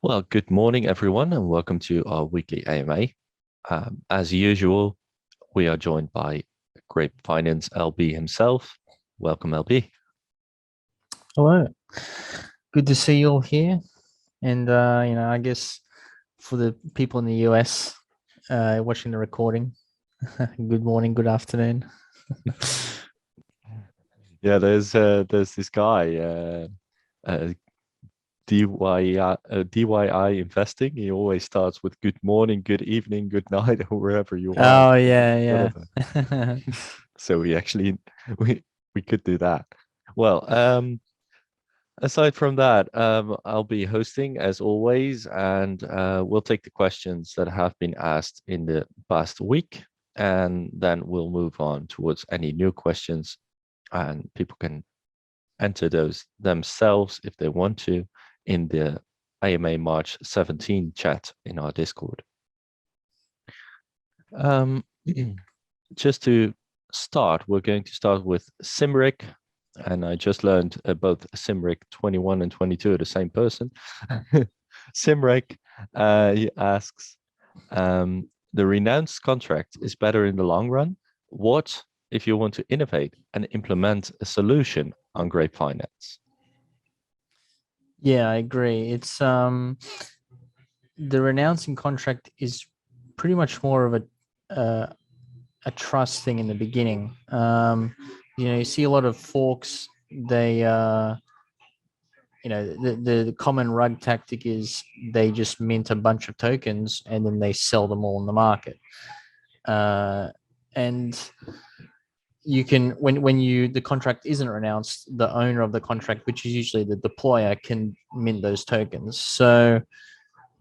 Well, good morning, everyone, and welcome to our weekly AMA. As usual, we are joined by Grape Finance LB himself. Welcome, LB. Hello. Good to see you all here. And I guess for the people in the US watching the recording, good morning, good afternoon. Yeah, there's this guy, uh, DYI investing. He always starts with good morning, good evening, good night, or wherever you are, Oh yeah, whatever. yeah. So we we could do that. Well, aside from that, I'll be hosting as always, and we'll take the questions that have been asked in the past week, and then we'll move on towards any new questions, and people can enter those themselves if they want to in the AMA March 17 chat in our Discord. Um, just to start, we're going to start with Simric, and I just learned both Simric 21 and 22 are the same person. Simric, he asks, the renounced contract is better in the long run. What if you want to innovate and implement a solution on Grape Finance? Yeah, I agree. It's the renouncing contract is pretty much more of a trust thing in the beginning. You see a lot of forks, they the common rug tactic is they just mint a bunch of tokens and then they sell them all in the market. And you can when you the contract isn't renounced, the owner of the contract, which is usually the deployer, can mint those tokens. So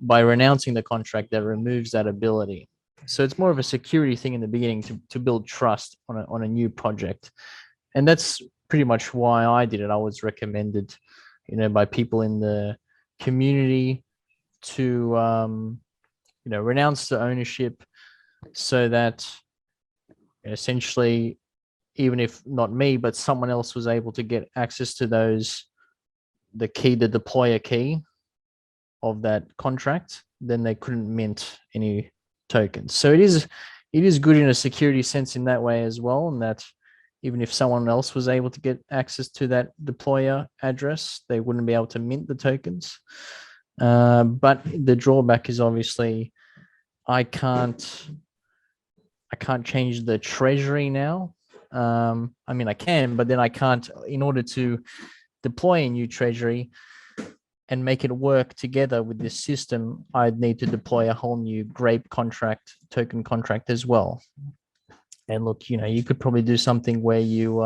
by renouncing the contract, that removes that ability. So it's more of a security thing in the beginning to build trust on a new project. And that's pretty much why I did it. I was recommended, by people in the community to, renounce the ownership so that essentially, even if not me, but someone else was able to get access to the deployer key of that contract, then they couldn't mint any tokens. So it is good in a security sense in that way as well, and that even if someone else was able to get access to that deployer address, they wouldn't be able to mint the tokens. But the drawback is obviously I can't change the treasury now. I mean, I can, but then I can't. In order to deploy a new treasury and make it work together with this system, I'd need to deploy a whole new Grape token contract as well. And look, you could probably do something where you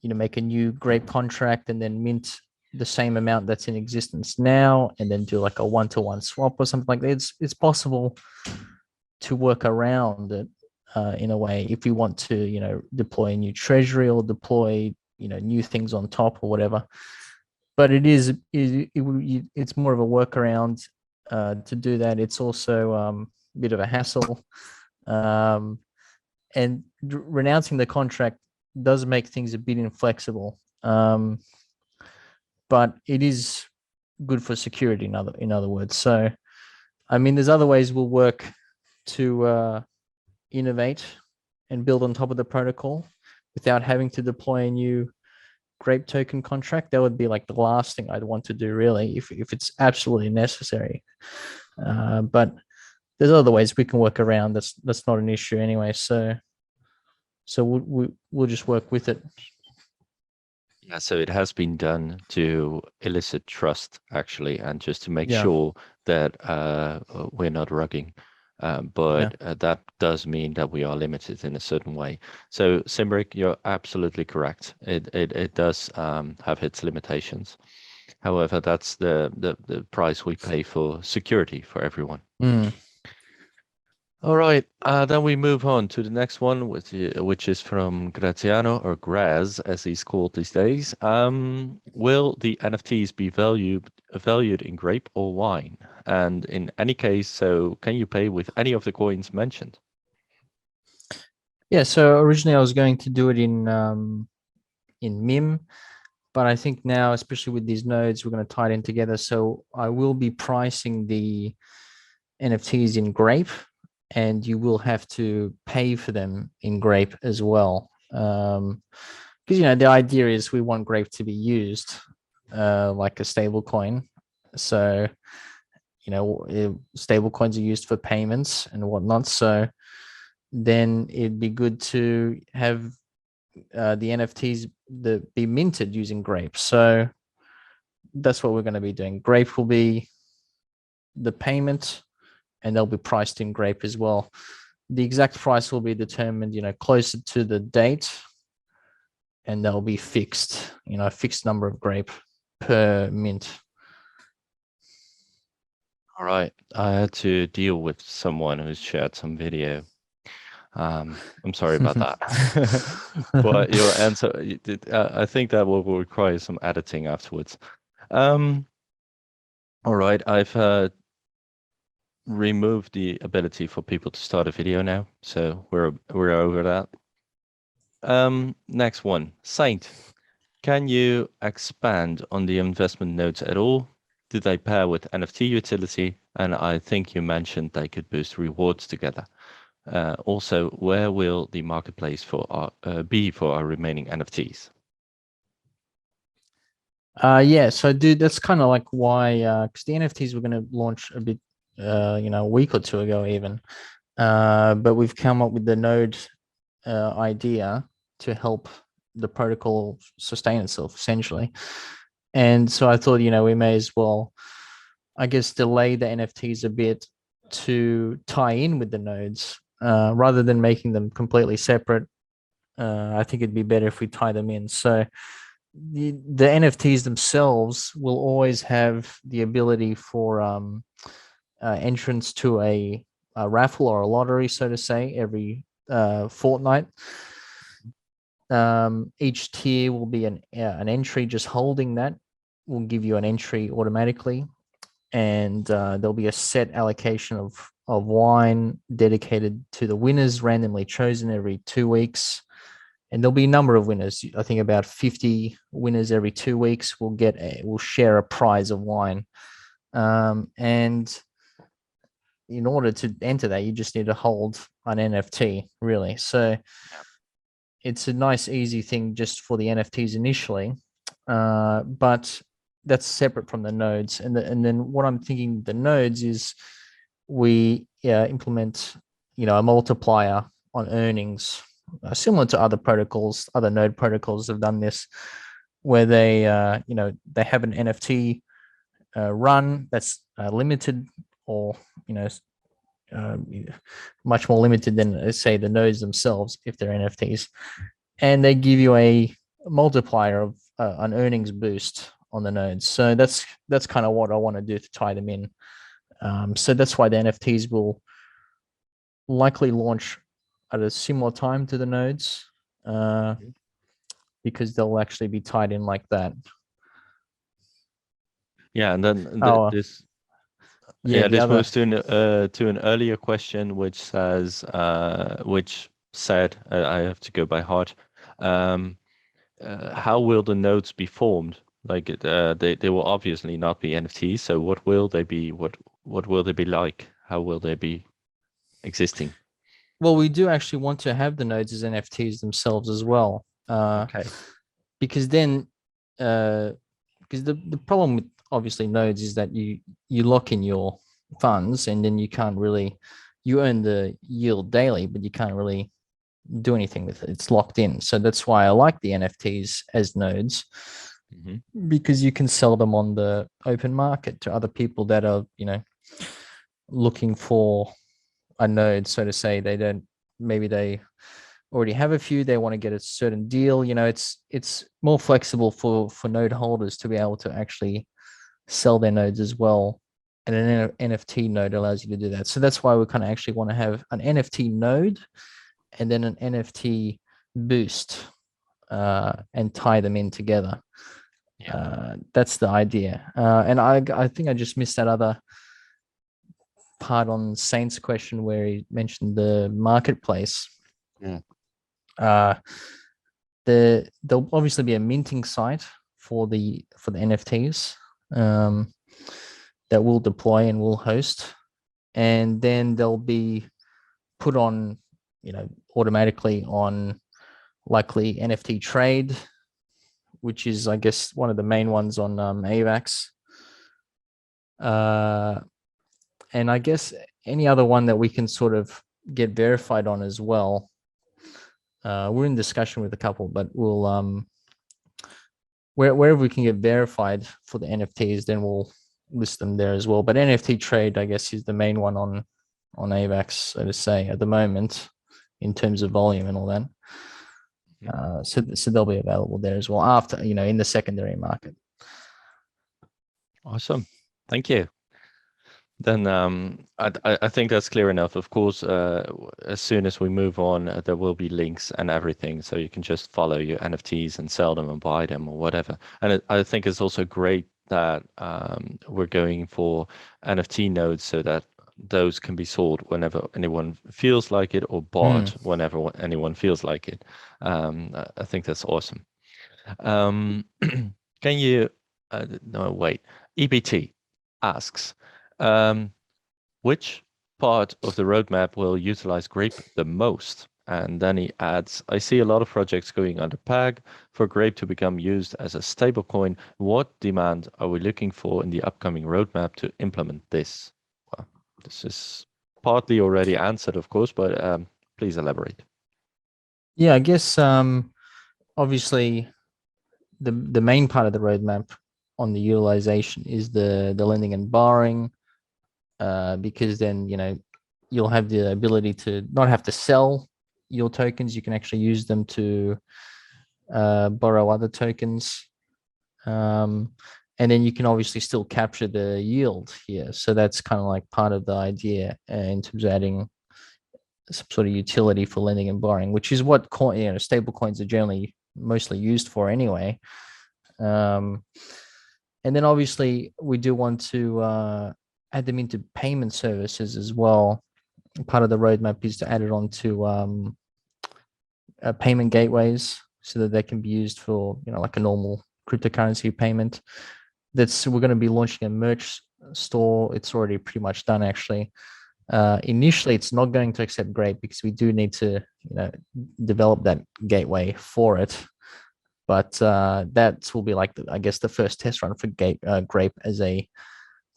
make a new Grape contract and then mint the same amount that's in existence now, and then do like a one-to-one swap or something like that. It's possible to work around it in a way if we want to, deploy a new treasury or deploy, new things on top or whatever. But it's more of a workaround to do that. It's also a bit of a hassle. And renouncing the contract does make things a bit inflexible. But it is good for security, in other words. So, I mean, there's other ways we'll work to innovate and build on top of the protocol without having to deploy a new Grape token contract. That would be like the last thing I'd want to do, really, if it's absolutely necessary. But there's other ways we can work around. That's not an issue anyway. So we'll just work with it. Yeah, so it has been done to elicit trust, actually, and just to make Yeah, sure that we're not rugging. yeah, But that does mean that we are limited in a certain way. So, Simbrick, you're absolutely correct. It does have its limitations. However, that's the price we pay for security for everyone. mm. All right, then we move on to the next one, which is from Graziano, or Graz, as he's called these days. Will the NFTs be valued in grape or wine? And in any case, so can you pay with any of the coins mentioned? Yeah. So originally I was going to do it in MIM, But I think now, especially with these nodes, we're going to tie it in together. So I will be pricing the NFTs in Grape, and you will have to pay for them in Grape as well. Because the idea is we want Grape to be used like a stable coin. So stable coins are used for payments and whatnot. So then it'd be good to have the NFTs that be minted using Grape. So that's what we're going to be doing. Grape will be the payment, and they'll be priced in Grape as well. The exact price will be determined, closer to the date, and they'll be fixed, a fixed number of Grape per mint. All right. I had to deal with someone who's shared some video. I'm sorry about that. But your answer, I think that will require some editing afterwards. All right. I've removed the ability for people to start a video now, so we're over that. Next one, Saint. Can you expand on the investment notes at all? Do they pair with NFT utility? And I think you mentioned they could boost rewards together. Also, where will the marketplace for be for our remaining NFTs? Yeah, so dude, that's kind of like why, because the NFTs were going to launch a bit, a week or two ago even, but we've come up with the node idea to help the protocol sustain itself essentially. And so I thought, we may as well, I guess, delay the NFTs a bit to tie in with the nodes rather than making them completely separate. I think it'd be better if we tie them in. So the NFTs themselves will always have the ability for entrance to a raffle or a lottery, so to say, every fortnight. Each tier will be an entry. Just holding that will give you an entry automatically, and there'll be a set allocation of wine dedicated to the winners, randomly chosen every 2 weeks. And there'll be a number of winners. I think about 50 winners every 2 weeks will share a prize of wine. And in order to enter that, you just need to hold an NFT, really. So it's a nice, easy thing just for the NFTs initially, but that's separate from the nodes. And then what I'm thinking the nodes is we implement, a multiplier on earnings, similar to other protocols. Other node protocols have done this, where they have an NFT run that's limited, or much more limited than, say, the nodes themselves if they're NFTs, and they give you a multiplier of an earnings boost on the nodes. So that's kind of what I want to do to tie them in. So that's why the NFTs will likely launch at a similar time to the nodes, because they'll actually be tied in like that. Yeah, and then this. Yeah, this moves to an earlier question, which said, I have to go by heart. How will the nodes be formed? Like they will obviously not be NFTs. So what will they be? What will they be like? How will they be existing? Well, we do actually want to have the nodes as NFTs themselves as well. Okay. Because then, because the problem with obviously nodes is that you lock in your funds, and then you earn the yield daily, but you can't really do anything with it. It's locked in. So that's why I like the NFTs as nodes, because you can sell them on the open market to other people that are, looking for a node, so to say. Maybe they already have a few, they want to get a certain deal. It's more flexible for node holders to be able to actually sell their nodes as well, and an NFT node allows you to do that. So that's why we kind of actually want to have an NFT node and then an NFT boost, and tie them in together. That's the idea. And I think I just missed that other part on Saint's question where he mentioned the marketplace. There'll obviously be a minting site for the NFTs that we'll deploy and we'll host, and then they'll be put on, automatically on likely NFT Trade, which is, I guess, one of the main ones on AVAX. And I guess any other one that we can sort of get verified on as well. We're in discussion with a couple, but we'll wherever we can get verified for the NFTs, then we'll list them there as well. But NFT Trade, I guess, is the main one on AVAX, so to say, at the moment, in terms of volume and all that. So they'll be available there as well after, in the secondary market. Awesome. Thank you. Then I think that's clear enough. Of course, as soon as we move on, there will be links and everything, so you can just follow your NFTs and sell them and buy them or whatever. And I think it's also great that we're going for NFT nodes so that those can be sold whenever anyone feels like it, or bought whenever anyone feels like it. I think that's awesome. Can you? No, wait. EBT asks, which part of the roadmap will utilize Grape the most? And then he adds, I see a lot of projects going under PAG for Grape to become used as a stablecoin. What demand are we looking for in the upcoming roadmap to implement this? Well, this is partly already answered, of course, but please elaborate. Yeah, I guess obviously the main part of the roadmap on the utilization is the lending and borrowing, because then you'll have the ability to not have to sell your tokens. You can actually use them to borrow other tokens, and then you can obviously still capture the yield here. So that's kind of like part of the idea in terms of adding some sort of utility for lending and borrowing, which is what stable coins are generally mostly used for anyway. And then obviously we do want to add them into payment services as well. Part of the roadmap is to add it onto payment gateways so that they can be used for, like a normal cryptocurrency payment. We're going to be launching a merch store. It's already pretty much done, actually. Initially, it's not going to accept Grape because we do need to, develop that gateway for it. But that will be like, I guess, the first test run for Grape as a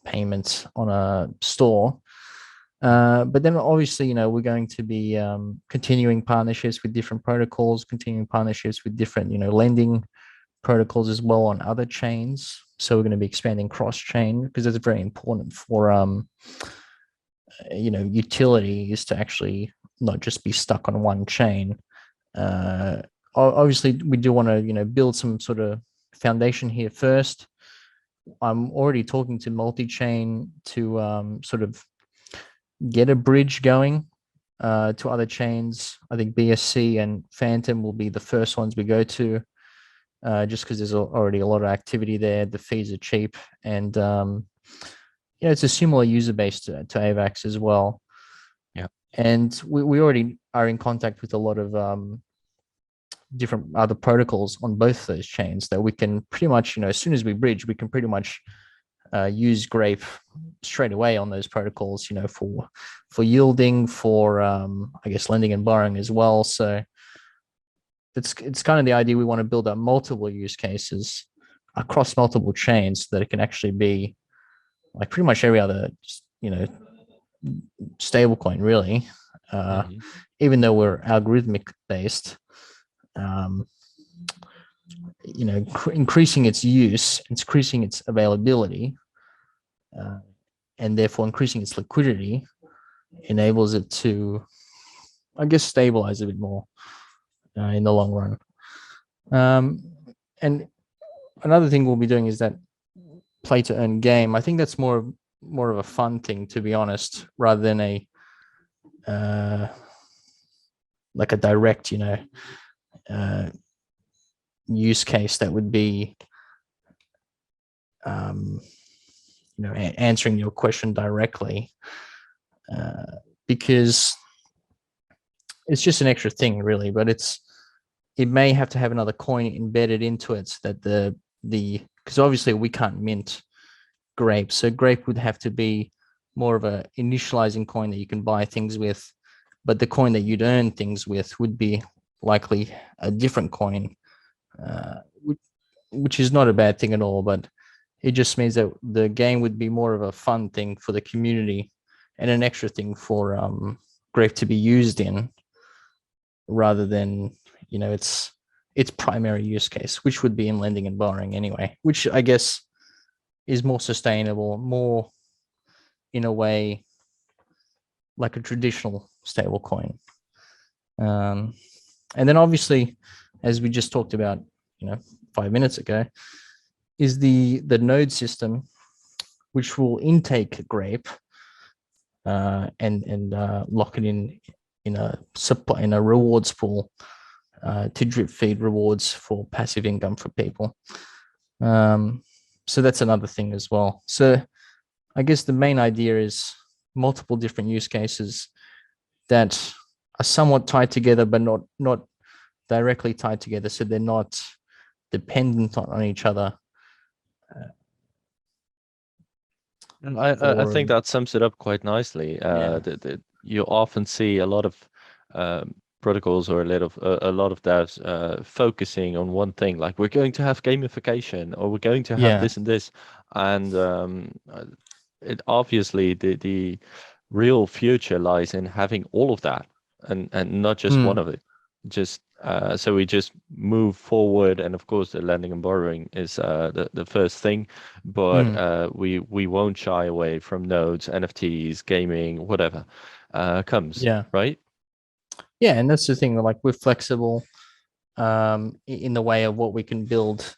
payment on a store. But then obviously, we're going to be continuing partnerships with different protocols, continuing partnerships with different, lending protocols as well on other chains. So we're going to be expanding cross-chain because it's very important for, utility is to actually not just be stuck on one chain. Obviously, we do want to, build some sort of foundation here first. I'm already talking to multi-chain to sort of get a bridge going to other chains. I think BSC and Phantom will be the first ones we go to, just because there's already a lot of activity there. The fees are cheap, and it's a similar user base to AVAX as well. Yeah, and we already are in contact with a lot of different other protocols on both those chains that we can pretty much, as soon as we bridge, we can pretty much use Grape straight away on those protocols, for yielding, for I guess lending and borrowing as well. So it's kind of the idea. We want to build up multiple use cases across multiple chains so that it can actually be like pretty much every other, stablecoin, really. Even though we're algorithmic based, increasing its use, increasing its availability, and therefore increasing its liquidity enables it to, I guess, stabilize a bit more in the long run. And another thing we'll be doing is that play to earn game. I think that's more of a fun thing, to be honest, rather than a like a direct, use case that would be, answering your question directly, because it's just an extra thing, really. But it may have to have another coin embedded into it so that the because obviously we can't mint Grape. So Grape would have to be more of a initializing coin that you can buy things with, but the coin that you'd earn things with would be likely a different coin, uh, which is not a bad thing at all. But it just means that the game would be more of a fun thing for the community and an extra thing for Grape to be used in, rather than its primary use case, which would be in lending and borrowing anyway, which I guess is more sustainable, more in a way like a traditional stable coin. And then obviously, as we just talked about, 5 minutes ago, is the node system, which will intake Grape and lock it in a rewards pool to drip feed rewards for passive income for people. So that's another thing as well. So I guess the main idea is multiple different use cases that are somewhat tied together, but not directly tied together. So they're not dependent on each other. And I think that sums it up quite nicely. Yeah. You often see a lot of protocols or a lot of devs focusing on one thing, like we're going to have gamification or we're going to have Yeah. this and this, and it obviously the real future lies in having all of that and not just one of it. Just so we just move forward, and of course the lending and borrowing is the first thing, but we won't shy away from nodes, NFTs, gaming, whatever comes, Yeah. right? Yeah, and that's the thing. Like we're flexible in the way of what we can build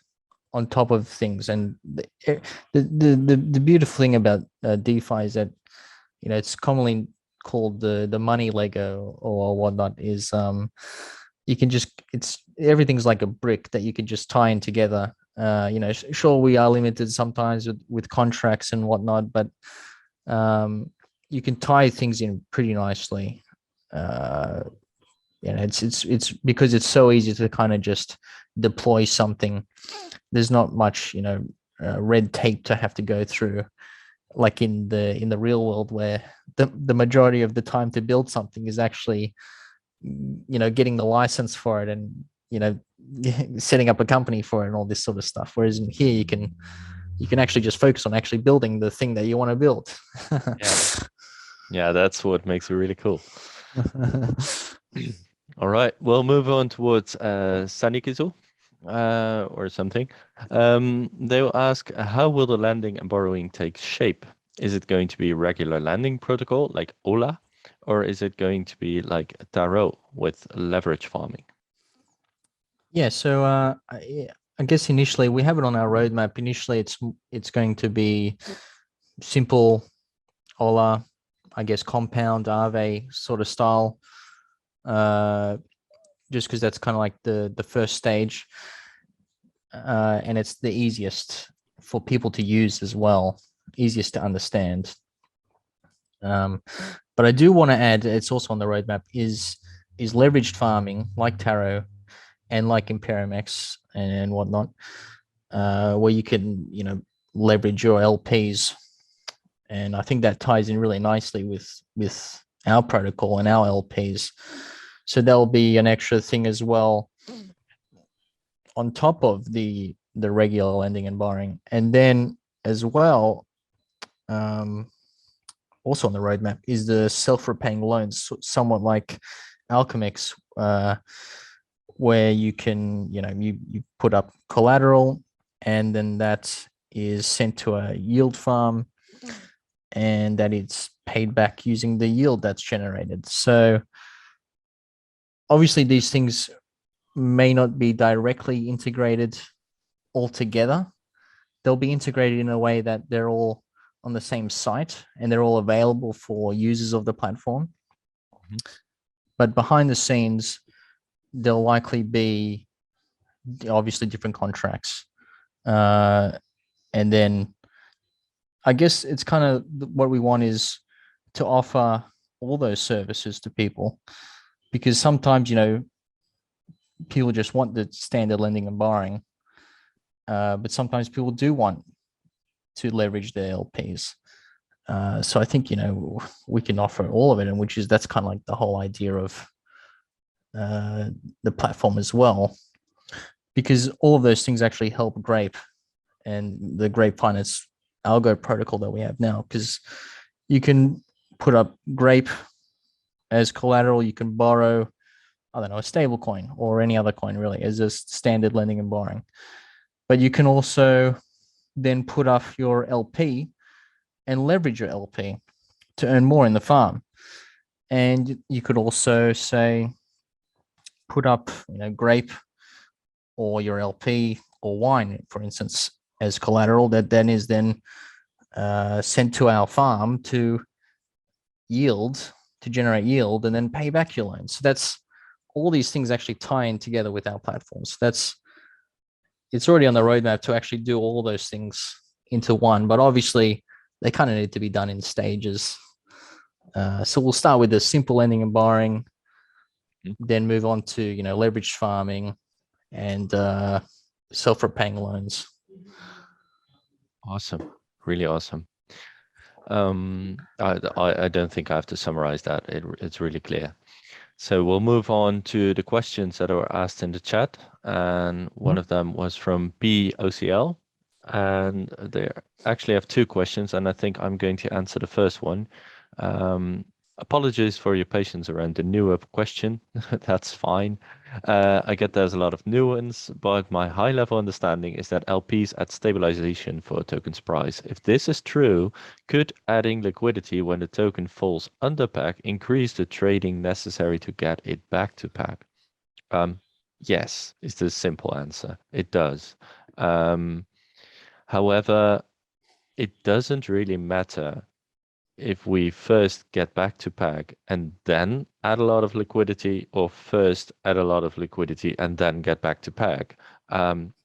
on top of things, and the beautiful thing about DeFi is that it's commonly called the money Lego or whatnot. Is you can just everything's like a brick that you can just tie in together. Sure, we are limited sometimes with contracts and whatnot, but you can tie things in pretty nicely. It's because it's so easy to kind of just deploy something. There's not much red tape to have to go through, like in the real world, where the majority of the time to build something is actually getting the license for it and setting up a company for it and all this sort of stuff. Whereas in here you can actually just focus on actually building the thing that you want to build. Yeah, that's what makes it really cool. All right, we'll move on towards Sanikizu or something. They will ask, how will the lending and borrowing take shape? Is it going to be regular lending protocol like Ola, or is it going to be like Tarot with leverage farming? Yeah, so I guess initially we have it on our roadmap. Initially, it's going to be simple Ola, I guess compound Aave sort of style, just because that's kind of like the first stage, and it's the easiest for people to use as well, easiest to understand. But I do want to add, it's also on the roadmap, is leveraged farming like Taro and like Imperimex and whatnot, where you can leverage your LPs, and I think that ties in really nicely with our protocol and our LPs. So there'll be an extra thing as well on top of the regular lending and borrowing, and then as well, also on the roadmap is the self-repaying loans, somewhat like Alchemix, where you can you put up collateral, and then that is sent to a yield farm, and that it's paid back using the yield that's generated. So obviously these things may not be directly integrated all together. They'll be integrated in a way that they're all on the same site and they're all available for users of the platform. Mm-hmm. But behind the scenes, there'll likely be obviously different contracts. And then I guess it's kind of what we want is to offer all those services to people, because sometimes, people just want the standard lending and borrowing, but sometimes people do want to leverage their LPs. So I think we can offer all of it, and that's kind of like the whole idea of the platform as well, because all of those things actually help Grape and the Grape Finance algo protocol that we have now. Because you can put up Grape as collateral, you can borrow, I don't know, a stable coin or any other coin really as a standard lending and borrowing. But you can also then put up your LP and leverage your LP to earn more in the farm. And you could also say put up, Grape or your LP or wine, for instance, as collateral that then is sent to our farm to generate yield and then pay back your loan. So that's all these things actually tie in together with our platforms. It's already on the roadmap to actually do all those things into one, but obviously they kind of need to be done in stages. So we'll start with the simple lending and borrowing, then move on to leveraged farming and self-repaying loans. Awesome, really awesome. I don't think I have to summarize that. It's really clear. So we'll move on to the questions that were asked in the chat, and one of them was from BOCL, and they actually have two questions, and I think I'm going to answer the first one. Apologies for your patience around the newer question. That's fine. I get there's a lot of nuance, but my high level understanding is that LPs add stabilization for a token's price. If this is true, could adding liquidity when the token falls under peg increase the trading necessary to get it back to peg? Yes, is the simple answer. It does. However, it doesn't really matter if we first get back to peg and then add a lot of liquidity, or first add a lot of liquidity and then get back to peg.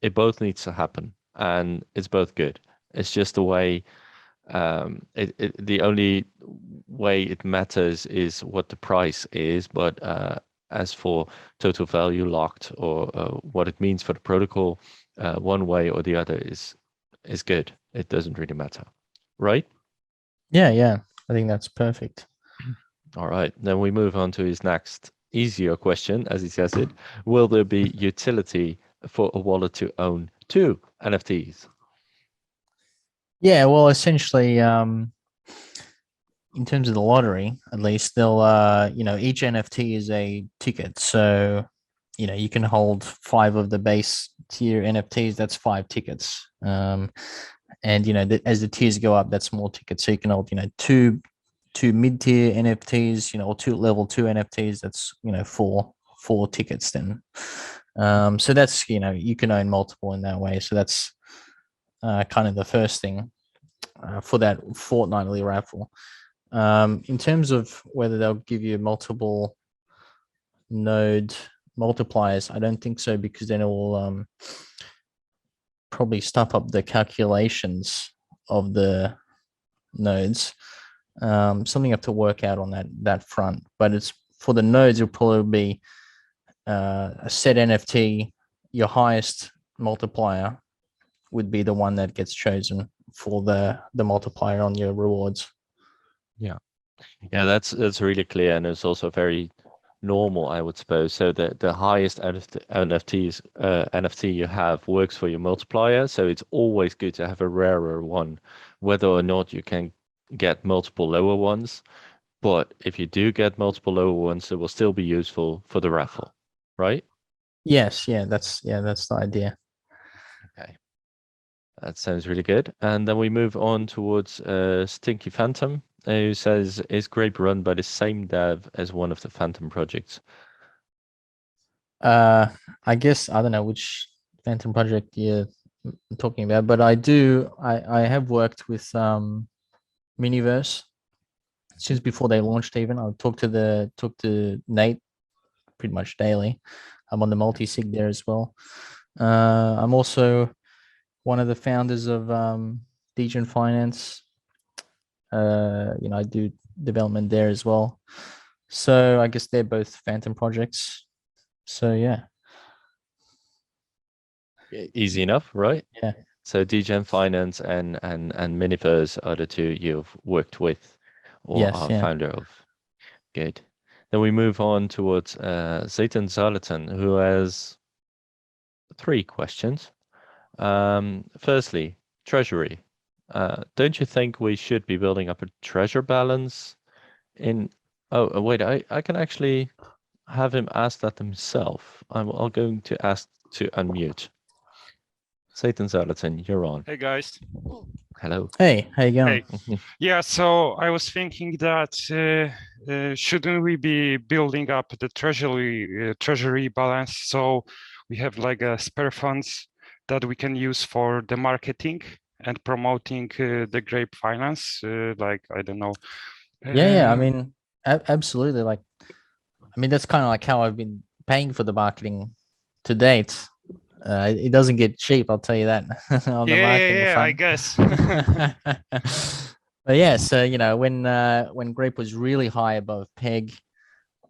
It both needs to happen, and it's both good. It's just the way, the only way it matters is what the price is. But as for total value locked, or what it means for the protocol, one way or the other is good. It doesn't really matter, right? Yeah. I think that's perfect. All right, then we move on to his next easier question, as he says it. Will there be utility for a wallet to own two NFTs? Yeah, well, essentially, in terms of the lottery, at least they'll, each NFT is a ticket. So, you can hold 5 of the base tier NFTs. That's 5 tickets. And as the tiers go up, that's more tickets. So you can hold, two mid-tier NFTs, or 2 level 2 NFTs. That's four tickets then. So that's you can own multiple in that way. So that's kind of the first thing for that fortnightly raffle. In terms of whether they'll give you multiple node multipliers, I don't think so, because then it will probably stuff up the calculations of the nodes. Something you have to work out on that front. But it's for the nodes, it'll probably be a set NFT. Your highest multiplier would be the one that gets chosen for the multiplier on your rewards. Yeah, that's really clear, and it's also very normal, I would suppose. So the highest NFT you have works for your multiplier. So it's always good to have a rarer one, whether or not you can get multiple lower ones. But if you do get multiple lower ones, it will still be useful for the raffle, right? Yes, that's the idea. Okay, that sounds really good. And then we move on towards Stinky Phantom, who says, is Grape run by the same dev as one of the Phantom projects? I guess I don't know which Phantom project you're talking about, but I have worked with Miniverse since before they launched. Even I talk to Nate pretty much daily. I'm on the multi-sig there as well. I'm also one of the founders of Degen Finance. I do development there as well. So I guess they're both Phantom projects. So yeah. easy enough, right? Yeah. So Degen Finance and Miniverse are the two you've worked with or Yes. are Yeah. founder of. Good. Then we move on towards Zayton Zalatan, who has 3 questions. Firstly, Treasury. Don't you think we should be building up a treasure balance in... Oh, wait, I can actually have him ask that himself. I'm going to ask to unmute. Satan Zalatan, you're on. Hey guys. Hello. Hey, how you going? Hey. Yeah, so I was thinking that shouldn't we be building up the treasury balance so we have like a spare funds that we can use for the marketing and promoting the Grape finance? Like I don't know. Yeah. I mean, absolutely. Like, I mean, that's kind of like how I've been paying for the marketing to date. It doesn't get cheap, I'll tell you that, on the marketing I front. guess. But yeah, so when Grape was really high above peg,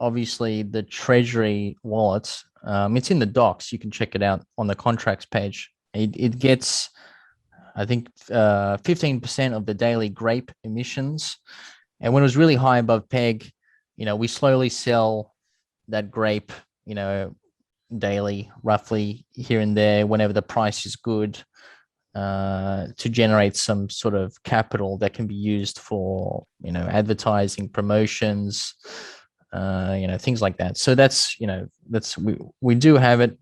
obviously the Treasury wallet, it's in the docs. You can check it out on the contracts page. It gets, I think, 15% of the daily Grape emissions. And when it was really high above peg, we slowly sell that Grape, daily, roughly here and there, whenever the price is good, to generate some sort of capital that can be used for, advertising, promotions, things like that. So that's we do have it.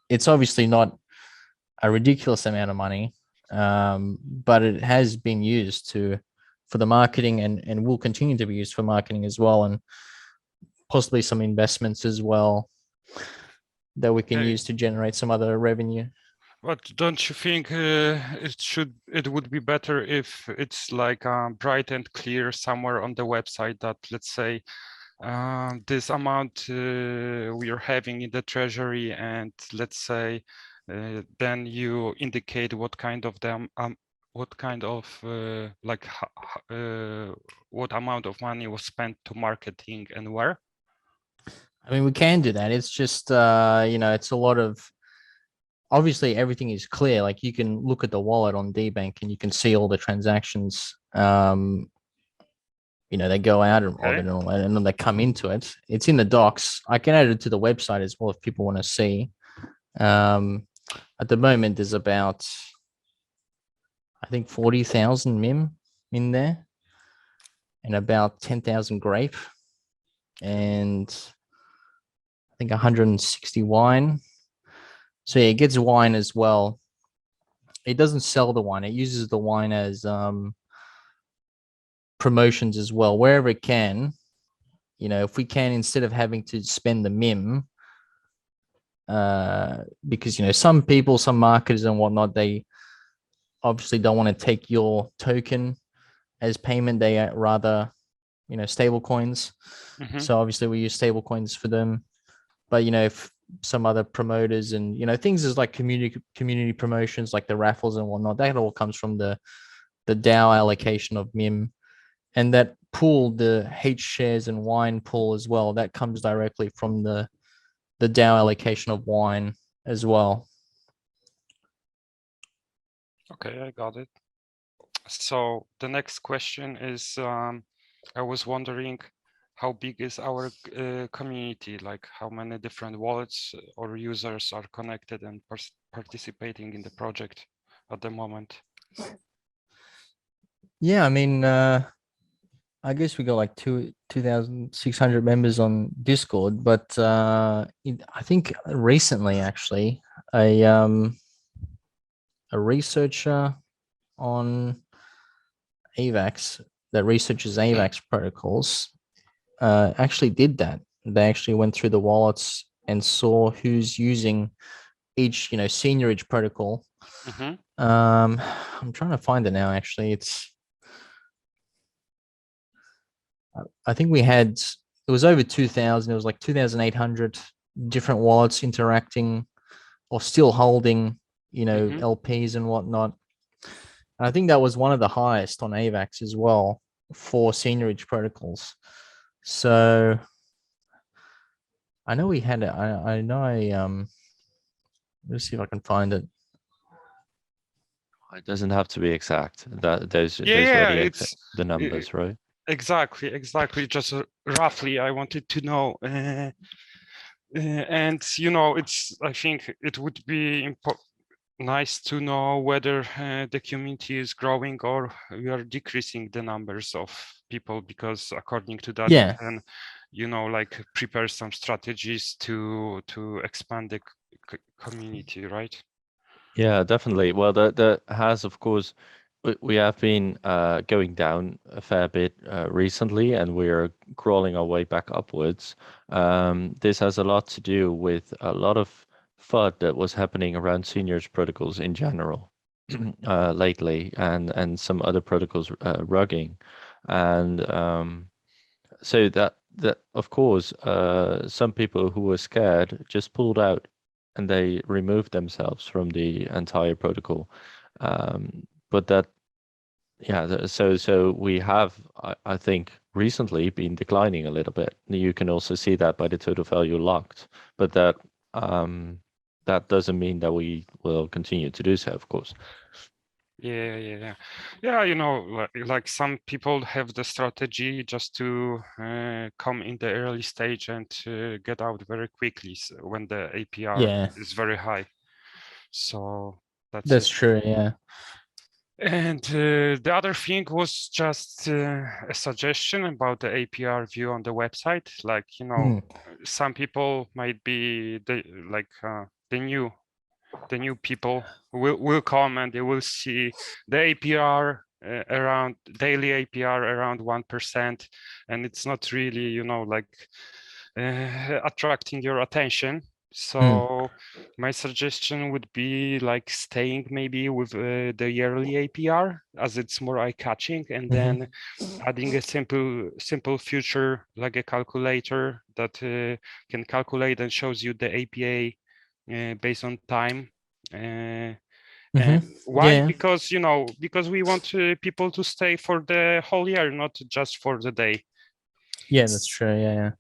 It's obviously not a ridiculous amount of money, but it has been used for the marketing and will continue to be used for marketing as well, and possibly some investments as well that we can use to generate some other revenue. But don't you think it would be better if it's like bright and clear somewhere on the website that, let's say, this amount we are having in the treasury, and let's say then you indicate what kind of them what kind of what amount of money was spent to marketing and where? I mean, we can do that. It's just it's a lot of, obviously everything is clear. Like, you can look at the wallet on DBank and you can see all the transactions. They go out of it and then they come into it. It's in the docs. I can add it to the website as well if people want to see. At the moment, there's about, I think, 40,000 MIM in there and about 10,000 Grape and I think 160 wine. So yeah, it gets wine as well. It doesn't sell the wine. It uses the wine as promotions as well, wherever it can. If we can, instead of having to spend the MIM, because some people, some marketers and whatnot, they obviously don't want to take your token as payment. They rather, stable coins. Mm-hmm. So obviously we use stable coins for them. But if some other promoters and things is like community promotions, like the raffles and whatnot, that all comes from the DAO allocation of MIM. And that pool, the H shares and wine pool as well, that comes directly from the DAO allocation of wine as well. Okay, I got it. So the next question is, I was wondering, how big is our community? Like, how many different wallets or users are connected and participating in the project at the moment? Yeah, I mean, I guess we got like 2,600 members on Discord, but I think recently, actually, a researcher on AVAX that researches AVAX protocols actually did that. They actually went through the wallets and saw who's using each, seniorage protocol. Mm-hmm. I'm trying to find it now. Actually, I think it was over 2,000. It was like 2,800 different wallets interacting or still holding, Mm-hmm. LPs and whatnot. And I think that was one of the highest on AVAX as well for seniorage protocols. So I know we had it. I know let's see if I can find it. It doesn't have to be exact. Those Yeah, were it's the uh, numbers, right? exactly. Just roughly, I wanted to know. And it's, I think it would be nice to know whether the community is growing or we are decreasing the numbers of people, because according to that we Yeah. can, like prepare some strategies to expand the community, right? Yeah, definitely. Well, that has, of course, we have been going down a fair bit recently, and we're crawling our way back upwards. This has a lot to do with a lot of FUD that was happening around seniors protocols in general lately, and some other protocols rugging, and so that of course some people who were scared just pulled out and they removed themselves from the entire protocol. But that yeah, so we have I think recently been declining a little bit. You can also see that by the total value locked, but um that doesn't mean that we will continue to do so, of course. Yeah. Like some people have the strategy just to come in the early stage and get out very quickly when the APR Yeah. is very high. So that's That's it. true. Yeah. And the other thing was just a suggestion about the APR view on the website. Like, Mm. some people might be the new people will come and they will see the APR around daily APR around 1%, and it's not really, like attracting your attention. So my suggestion would be like staying maybe with the yearly APR, as it's more eye-catching, and then adding a simple feature like a calculator that can calculate and shows you the APA based on time. And why? Yeah. Because because we want people to stay for the whole year, not just for the day. Yeah, that's true. Yeah.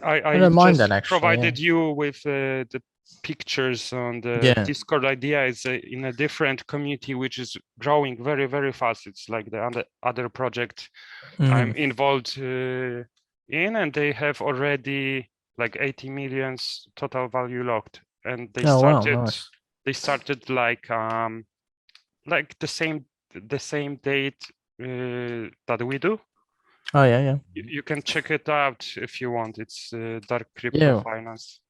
I I don't mind just that actually. Yeah. provided you with the pictures on the Yeah. Discord. Idea is in a different community which is growing very, very fast. It's like the other project I'm involved in, and they have already like 80 millions total value locked, and Oh wow, nice. they started like the same date that we do. Oh yeah. You can check it out if you want. It's Dark Crypto Yeah. Finance.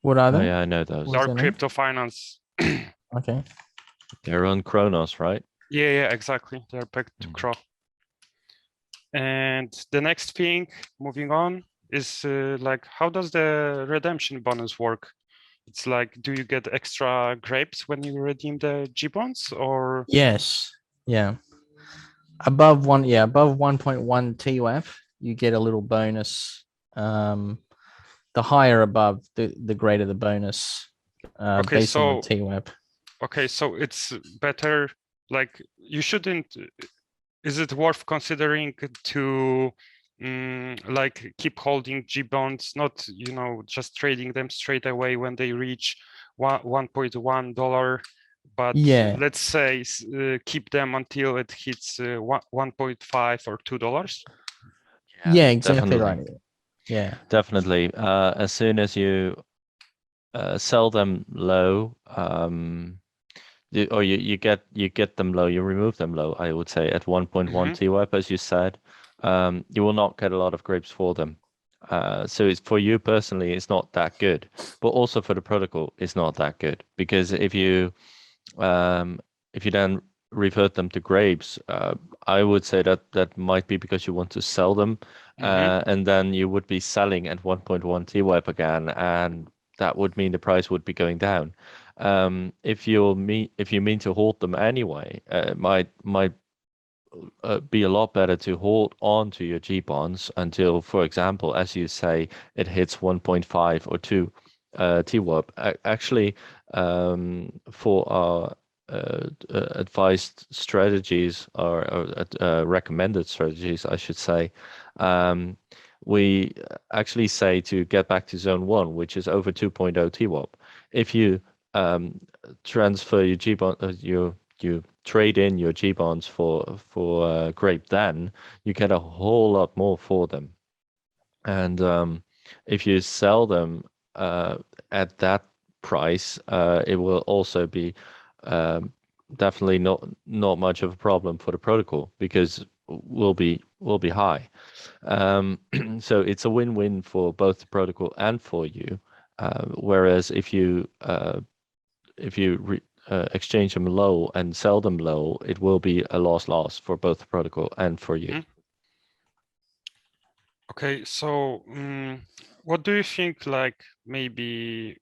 What are Oh they? yeah, I know those. What's Dark their name? Crypto Finance. Okay. They're on Kronos, right? Yeah, exactly. They're pegged to CRO. And the next thing, moving on, is like, how does the redemption bonus work? It's like, do you get extra grapes when you redeem the G bonds, or? Yes. Yeah. Above 1.1 TUF, you get a little bonus. The higher above, the greater the bonus. Okay, based on so the TWAP. okay, so it's better. Like, you shouldn't. Is it worth considering to like keep holding G bonds, not just trading them straight away when they reach $1.1, but Yeah. let's say keep them until it hits 1.5 or $2? Yeah, exactly definitely. right. Yeah. Definitely. As soon as you sell them low, or you get them low, you remove them low, I would say at 1.1 TWAP, as you said, you will not get a lot of grapes for them. So it's for you personally, it's not that good, but also for the protocol, it's not that good, because if you then revert them to grapes, I would say that might be because you want to sell them, and then you would be selling at 1.1 TWAP again, and that would mean the price would be going down. If you mean to hold them anyway, it might be a lot better to hold on to your G bonds until, for example, as you say, it hits 1.5 or 2 TWAP. Actually, for our advised strategies, or recommended strategies, I should say, we actually say to get back to zone 1, which is over 2.0 TWAP. If you transfer your G bond, you trade in your G bonds for Grape, then you get a whole lot more for them. And if you sell them at that price, it will also be definitely not much of a problem for the protocol, because will be high. So it's a win-win for both the protocol and for you. Whereas if you exchange them low and sell them low, it will be a loss for both the protocol and for you. Okay, so what do you think, like maybe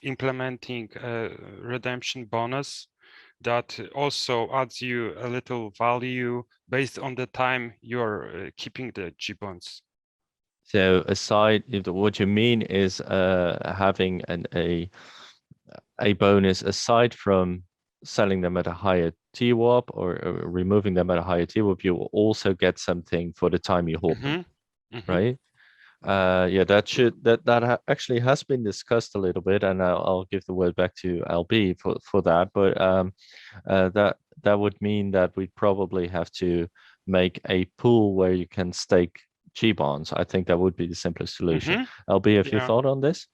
implementing a redemption bonus that also adds you a little value based on the time you're keeping the G bonds? So aside, what you mean is having a bonus aside from selling them at a higher TWAP or removing them at a higher TWAP, you will also get something for the time you hold them, right? Yeah, that actually has been discussed a little bit, and I'll give the word back to LB for that. But that would mean that we'd probably have to make a pool where you can stake G bonds. I think that would be the simplest solution. LB, have you thought on this?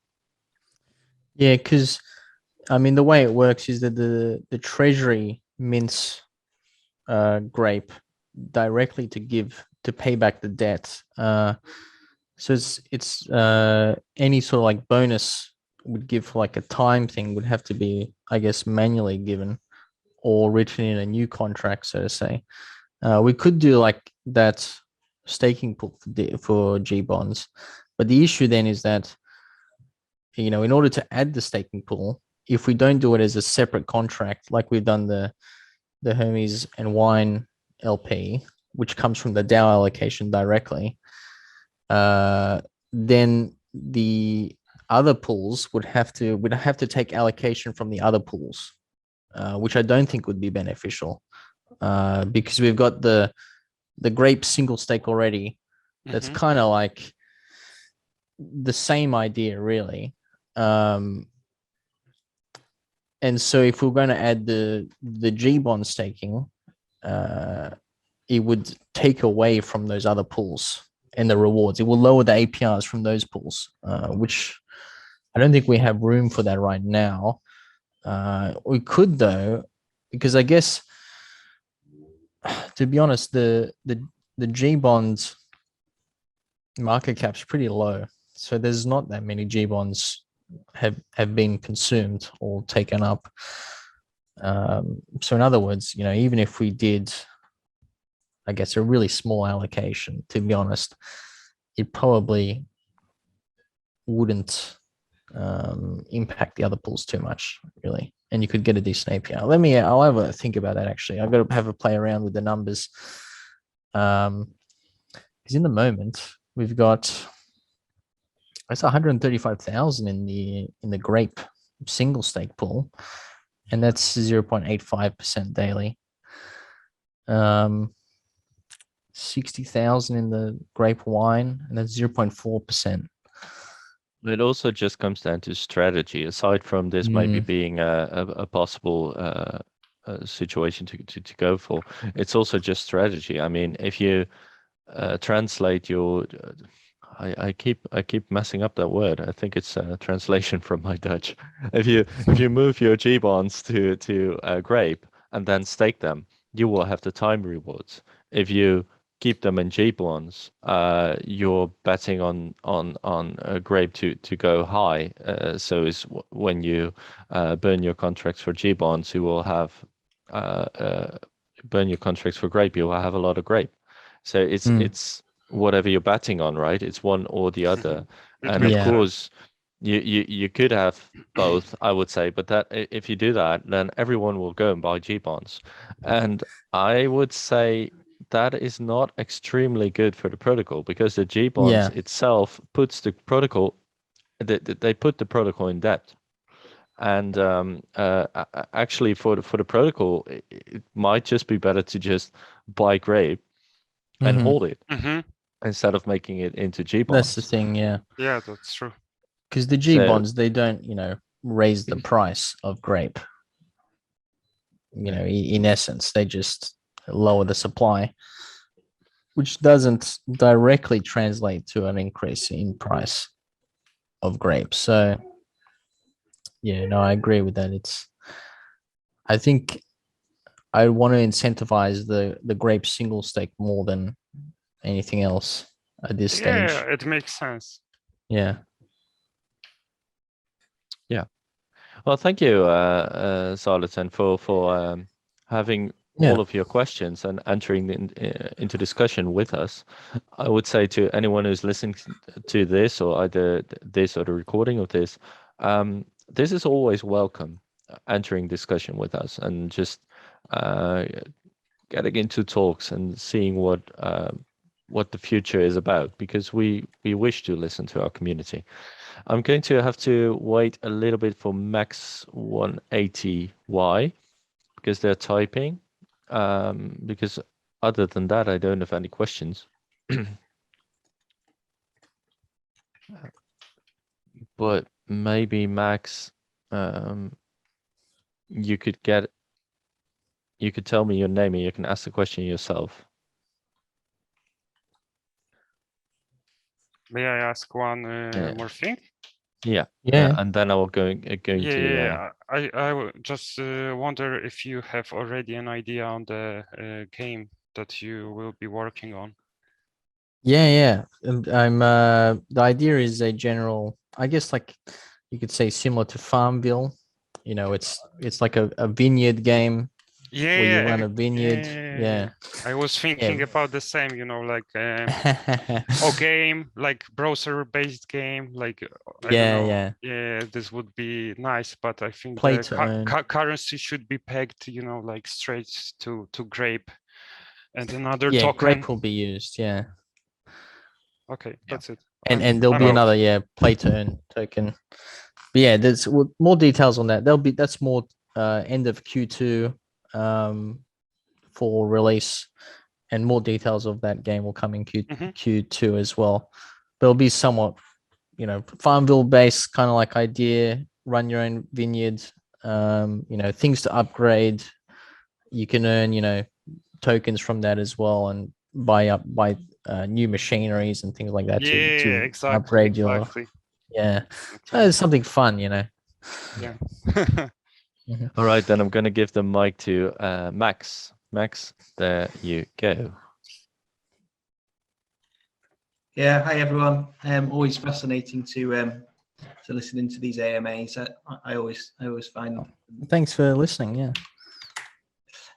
Yeah, because I mean, the way it works is that the Treasury mints Grape directly to pay back the debt. So it's any sort of like bonus would give like a time thing would have to be, I guess, manually given or written in a new contract, so to say. We could do like that staking pool for G bonds, but the issue then is that, you know, in order to add the staking pool, if we don't do it as a separate contract, like we've done the Hermes and Wine LP, which comes from the DAO allocation directly, then the other pools would have to take allocation from the other pools, which I don't think would be beneficial, because we've got the Grape single stake already. That's kind of like the same idea, really. And so if we're going to add the G bond staking, it would take away from those other pools and the rewards. It will lower the APRs from those pools, which I don't think we have room for that right now. We could, though, because I guess, to be honest, the G bonds market cap's pretty low, so there's not that many G bonds have been consumed or taken up. So in other words, you know, even if we did, I guess, a really small allocation, to be honest, it probably wouldn't impact the other pools too much, really. And you could get a decent APR. I'll have a think about that, actually. I've got to have a play around with the numbers. Because in the moment, we've got, it's 135,000 in the Grape single stake pool, and that's 0.85% daily. 60,000 in the Grape Wine, and that's 0.4%. It also just comes down to strategy. Aside from this maybe being a possible situation to go for, it's also just strategy. I mean, if you translate your I keep messing up that word. I think it's a translation from my Dutch. If you move your G bonds to Grape and then stake them, you will have the time rewards. If you keep them in G bonds, you're betting on Grape to go high. So is when you burn your contracts for G bonds, you will have burn your contracts for Grape. You will have a lot of Grape. So it's whatever you're betting on, right? It's one or the other. And of course, you could have both, I would say, but that if you do that, then everyone will go and buy G bonds. And I would say that is not extremely good for the protocol, because the G bonds itself puts the protocol, they put the protocol in debt. And actually for the protocol, it might just be better to just buy Grape and hold it instead of making it into G bonds. That's the thing, yeah. Yeah, that's true. Because the G bonds, they don't, you know, raise the price of Grape. in essence, they just lower the supply, which doesn't directly translate to an increase in price of grapes. So, yeah, no, I agree with that. I think I want to incentivize the grape single stake more than anything else at this stage. Yeah, it makes sense. Yeah. Well, thank you, Sarlatan, for having all of your questions and entering into discussion with us. I would say to anyone who's listening to this, or either this or the recording of this, this is always welcome, entering discussion with us and just getting into talks and seeing what the future is about, because we wish to listen to our community. I'm going to have to wait a little bit for Max 180Y because they're typing. Because other than that, I don't have any questions. But maybe Max, you could tell me your name and you can ask the question yourself. May I ask one more thing? Yeah. Yeah. And then I will going to. I just wonder if you have already an idea on the game that you will be working on. Yeah. I'm the idea is a general, I guess, like you could say similar to Farmville. It's like a vineyard game where you run a vineyard. Yeah. I was thinking about the same, like game, like browser-based game, like I don't know. Yeah, this would be nice, but I think Play the to earn. currency should be pegged, like straight to Grape, and another Yeah, token. Grape will be used. Yeah. Okay, that's it. And there'll be another play to earn token. But yeah, there's more details on that. That's more end of Q2 for release, and more details of that game will come in Q2 as well. There'll be somewhat, Farmville based kind of like idea, run your own vineyard, things to upgrade. You can earn, tokens from that as well, and buy new machineries and things like that to exactly, upgrade your. So it's something fun, Yeah. All right, then I'm going to give the mic to Max. Max, there you go. Yeah, hi everyone. Always fascinating to listen into these AMAs. I always find. Thanks for listening. Yeah.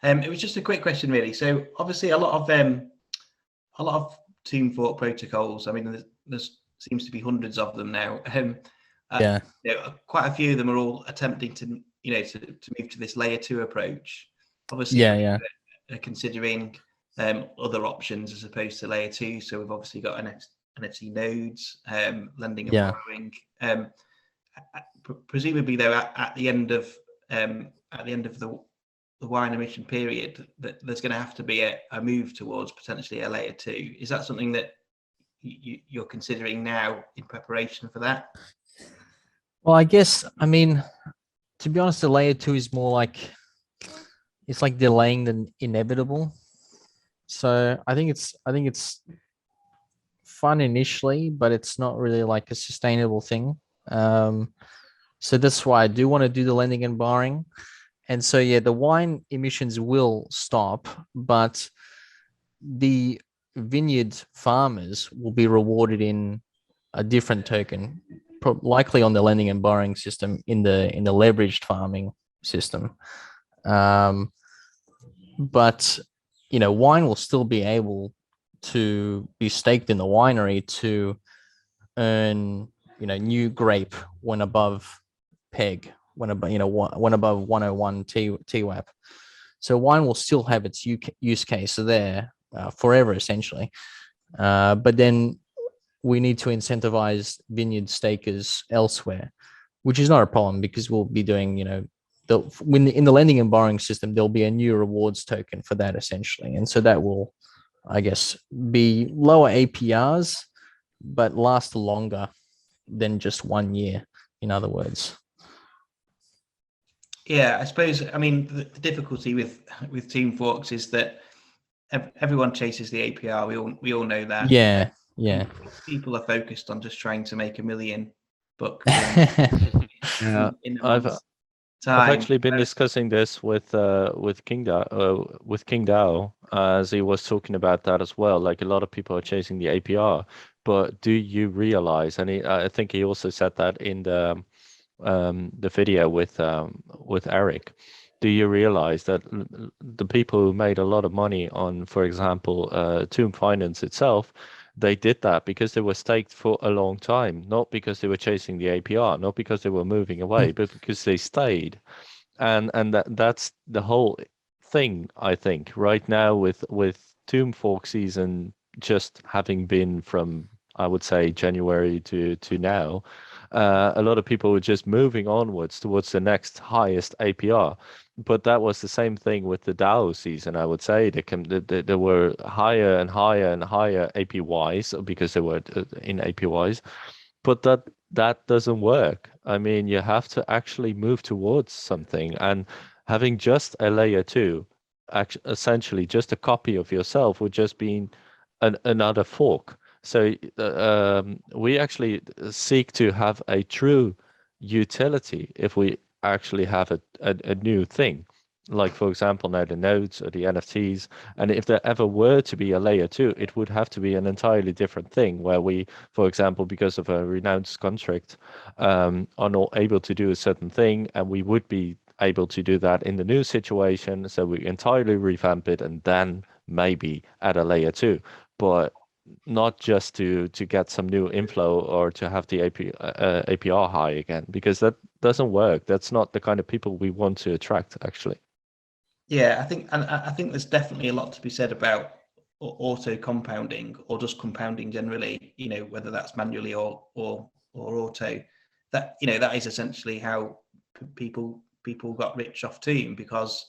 It was just a quick question, really. So obviously, a lot of Tomb Fork protocols. I mean, there's seems to be hundreds of them now. Quite a few of them are all attempting to move to this layer 2 approach. Obviously, considering other options as opposed to layer 2. So we've obviously got NFT nodes, lending and borrowing. Presumably, though, at the end of the wine emission period, that there's going to have to be a move towards potentially a layer 2. Is that something that you're considering now in preparation for that? Well, I guess, I mean, to be honest, the layer 2 is more like, it's like delaying the inevitable. So I think it's fun initially, but it's not really like a sustainable thing. So that's why I do want to do the lending and borrowing. And so, the wine emissions will stop, but the vineyard farmers will be rewarded in a different token, likely on the lending and borrowing system in the leveraged farming system. But wine will still be able to be staked in the winery to earn new grape when above peg, when above 101 TWAP. So wine will still have its use case there forever, essentially. But then we need to incentivize vineyard stakers elsewhere, which is not a problem, because we'll be doing, in the lending and borrowing system, there'll be a new rewards token for that, essentially. And so that will, I guess, be lower APRs, but last longer than just 1 year, in other words. Yeah, I suppose. I mean, the difficulty with Team Forks is that everyone chases the APR. We all know that. Yeah, yeah. People are focused on just trying to make $1 million Yeah, in a I've month's I've time. actually been discussing this with King Dao, as he was talking about that as well. Like a lot of people are chasing the APR, but do you realize? And I think he also said that in the video with Eric. Do you realize that the people who made a lot of money on, for example, Tomb Finance itself, they did that because they were staked for a long time, not because they were chasing the APR, not because they were moving away, but because they stayed. And that's the whole thing, I think, right now with Tomb Fork season just having been from, I would say, January to now. A lot of people were just moving onwards towards the next highest APR. But that was the same thing with the DAO season, I would say. There were higher and higher and higher APYs because they were in APYs. But that doesn't work. I mean, you have to actually move towards something. And having just a layer two, essentially just a copy of yourself, would just be another fork. So we actually seek to have a true utility if we actually have a new thing. Like, for example, now the nodes or the NFTs. And if there ever were to be a layer two, it would have to be an entirely different thing where we, for example, because of a renounced contract, are not able to do a certain thing. And we would be able to do that in the new situation. So we entirely revamp it and then maybe add a layer two. But not just to get some new inflow or to have the APR high again, because that doesn't work. That's not the kind of people we want to attract, actually. Yeah, I think there's definitely a lot to be said about auto compounding or just compounding generally. You know, whether that's manually or auto. That that is essentially how people got rich off Tomb, because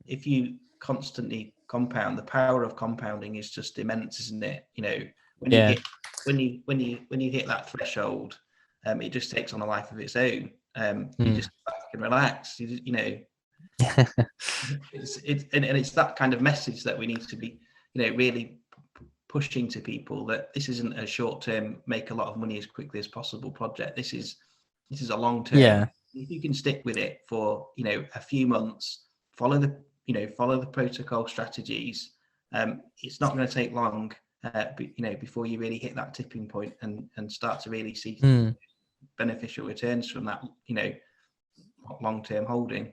if you constantly compound, the power of compounding is just immense, isn't it? You know, when you hit when you hit that threshold, it just takes on a life of its own. You just can relax. You know. It's that kind of message that we need to be, really pushing to people, that this isn't a short-term, make a lot of money as quickly as possible project. This is a long-term. Yeah. If you can stick with it for a few months, follow the protocol strategies. It's not going to take long, before you really hit that tipping point and start to really see beneficial returns from that, long-term holding.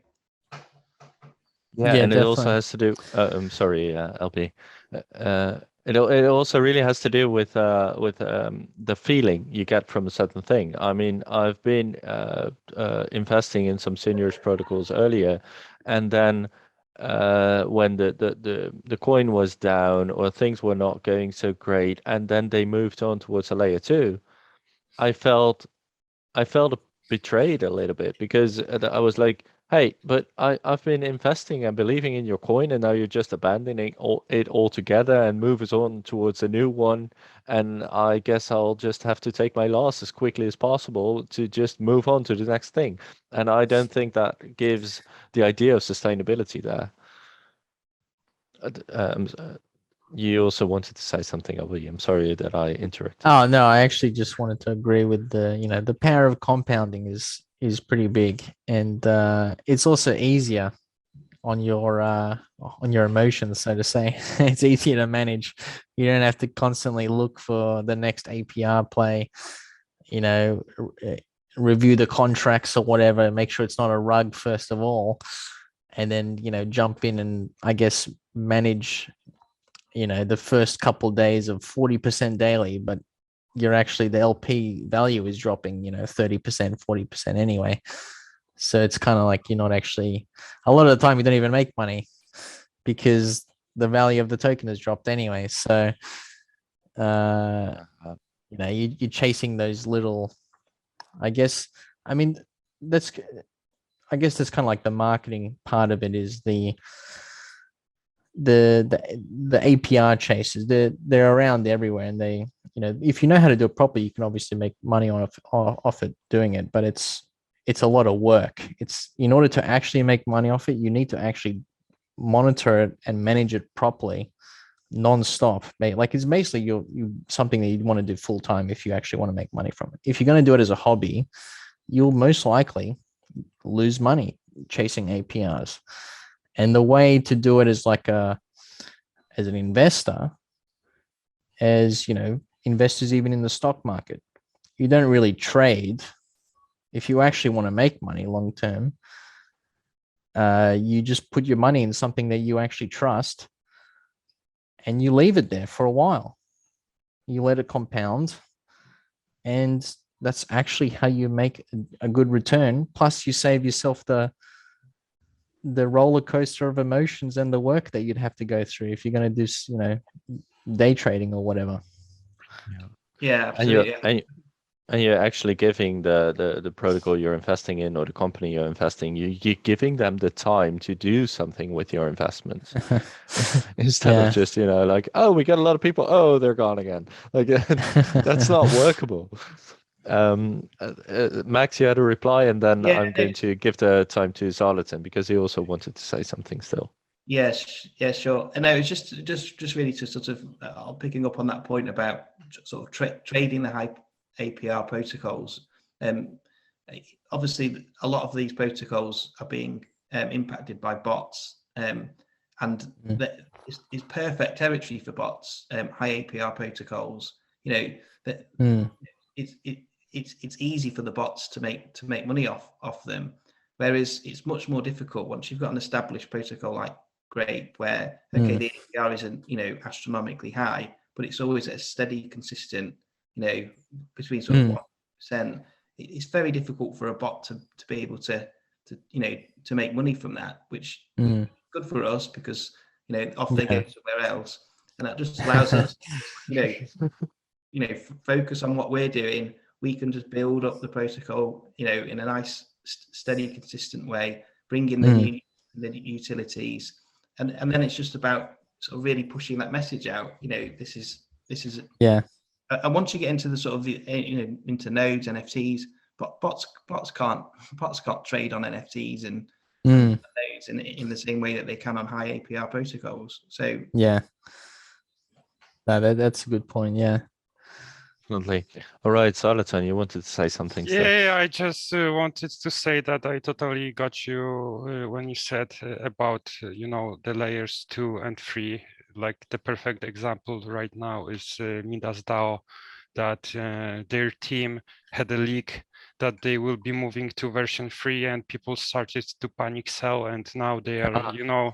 Yeah, and definitely. It also has to do. I'm sorry, LP. It also really has to do with the feeling you get from a certain thing. I mean, I've been investing in some seniors protocols earlier, and then when the coin was down or things were not going so great, and then they moved on towards a layer two, I felt betrayed a little bit, because I was like, hey, but I've been investing and believing in your coin, and now you're just abandoning it altogether and move us on towards a new one. And I guess I'll just have to take my loss as quickly as possible to just move on to the next thing. And I don't think that gives the idea of sustainability there. You also wanted to say something, William. I'm sorry that I interrupted. Oh no, I actually just wanted to agree with the power of compounding is pretty big, and it's also easier on your emotions, so to say. It's easier to manage. You don't have to constantly look for the next APR play, review the contracts or whatever, make sure it's not a rug first of all, and then jump in and, I guess, manage the first couple of days of 40% daily, but you're actually, the LP value is dropping 30%, 40% anyway. So it's kind of like you're not actually, a lot of the time you don't even make money because the value of the token has dropped anyway. So you're chasing those little, I guess that's kind of like the marketing part of it, is the APR chases. They're around everywhere, and if you know how to do it properly, you can obviously make money off it doing it. But it's it's a lot of work. It's in order to actually make money off it, you need to actually monitor it and manage it properly, non-stop. Like it's basically you something that you'd want to do full time if you actually want to make money from it. If you're going to do it as a hobby, you'll most likely lose money chasing APRs. And the way to do it is like as an investor, as you know, investors even in the stock market, you don't really trade. If you actually want to make money long term, you just put your money in something that you actually trust and you leave it there for a while. You let it compound, and that's actually how you make a good return. Plus you save yourself the roller coaster of emotions and the work that you'd have to go through if you're going to do, you know, day trading or whatever. Yeah, absolutely. And you're actually giving the protocol you're investing in, or the company you're investing, you're giving them the time to do something with your investments instead of just, you know, like, oh, we got a lot of people, oh, they're gone again. Like that's not workable. Max, you had a reply, and then I'm going to give the time to Zarleton because he also wanted to say something still. Yes, sure. And no, it's just really to sort of picking up on that point about sort of trading the high APR protocols. Obviously, a lot of these protocols are being impacted by bots, and that is perfect territory for bots. High APR protocols, you know, that it's easy for the bots to make money off them, whereas it's much more difficult once you've got an established protocol like Grape, where the APR isn't, you know, astronomically high, but it's always a steady, consistent, you know, between sort of 1%. It's very difficult for a bot to be able to you know, to make money from that, which is good for us because, you know, off they go somewhere else, and that just allows us, you know, focus on what we're doing. We can just build up the protocol, you know, in a nice, steady, consistent way, bring in the utilities, and then it's just about sort of really pushing that message out. You know, this is and once you get into the sort of the, you know, into nodes, NFTs, but bots can't trade on NFTs and nodes in the same way that they can on high APR protocols. So that's a good point. Definitely. All right, Zarleton, you wanted to say something. Yeah, I just wanted to say that I totally got you when you said about you know, the layers 2 and 3. Like the perfect example right now is Midas DAO, that their team had a leak that they will be moving to version 3, and people started to panic sell, and now they are, you know,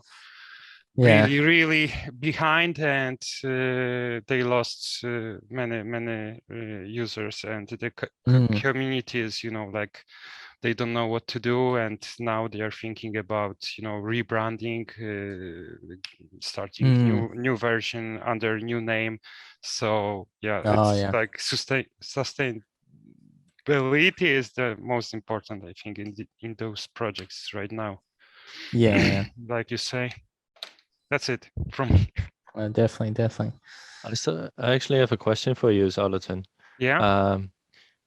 really behind, and they lost many users, and the community is, you know, like they don't know what to do, and now they are thinking about, you know, rebranding, starting new version under new name. So it's like sustainability is the most important, I think, in those projects right now. Like you say. That's it from me. Definitely. I actually have a question for you, Zarleton. Yeah.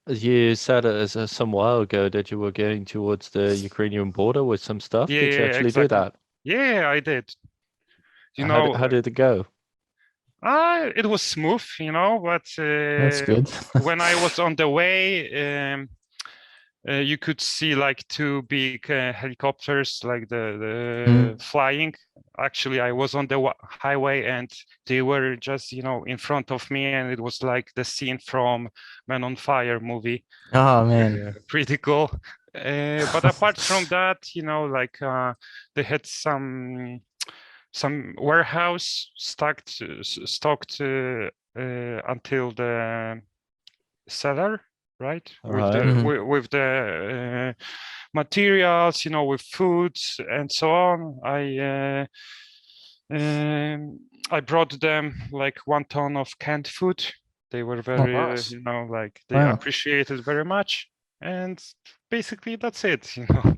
You said some while ago that you were going towards the Ukrainian border with some stuff. Did you actually do that? Yeah, I did. You how know, how did it go? It was smooth, you know, but that's good. when I was on the way, you could see like 2 big helicopters, like the flying. Actually, I was on the highway and they were just, you know, in front of me, and it was like the scene from Man on Fire movie. Oh man, pretty cool. But apart from that, you know, like they had some warehouse stocked until the seller, right? With the materials, you know, with foods and so on. I brought them like 1 ton of canned food. They were very, you know, like they appreciated very much, and basically that's it, you know.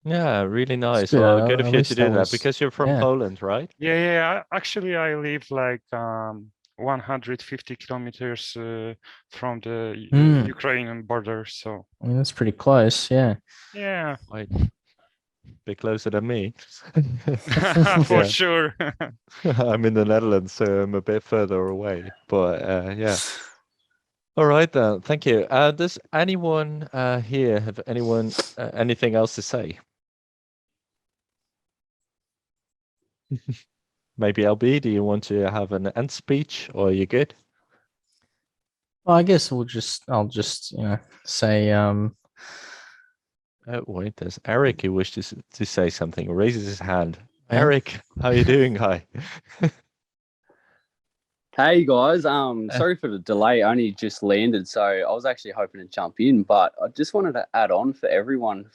Yeah, really nice. Well, good of you to do that because you're from Poland, right? Yeah. Actually, I live like 150 kilometers from the Ukrainian border. So I mean, that's pretty close. Yeah. yeah, Quite a bit closer than me. for Yeah. sure. I'm in the Netherlands, so I'm a bit further away. But yeah. All right then. Thank you. Does anyone here have anything else to say? Maybe LB, do you want to have an end speech, or are you good? Well, I guess I'll just say Oh wait, there's Eric who wishes to say something. Raises his hand. Yeah. Eric, how you doing? Hi. Hey guys, sorry for the delay. I only just landed, so I was actually hoping to jump in, but I just wanted to add on for everyone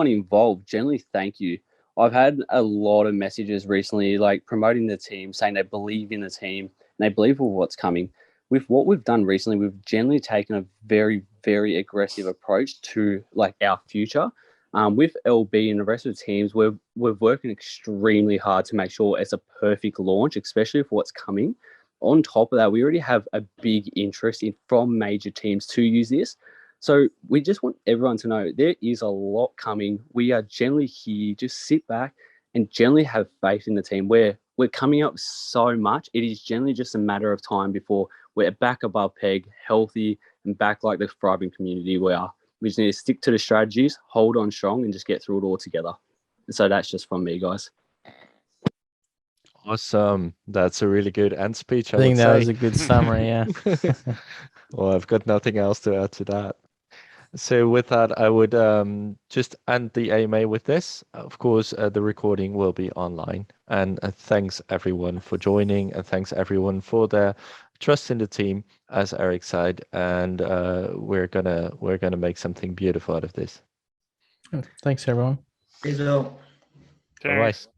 involved. Generally, thank you. I've had a lot of messages recently, like promoting the team, saying they believe in the team and they believe in what's coming. With what we've done recently, we've generally taken a very, very aggressive approach to like our future. With LB and the rest of the teams, we're working extremely hard to make sure it's a perfect launch, especially for what's coming. On top of that, we already have a big interest from major teams to use this. So we just want everyone to know there is a lot coming. We are generally here. Just sit back and generally have faith in the team. We're coming up so much. It is generally just a matter of time before we're back above peg, healthy, and back like the thriving community we are. We just need to stick to the strategies, hold on strong, and just get through it all together. And so that's just from me, guys. Awesome. That's a really good end speech. I think that was say. a good summary. Yeah. Well, I've got nothing else to add to that. So with that, I would just end the AMA with this. Of course, the recording will be online. And thanks everyone for joining, and thanks everyone for their trust in the team, as Eric said. And we're gonna make something beautiful out of this. Thanks, everyone. Cheers all. Bye bye. Thanks.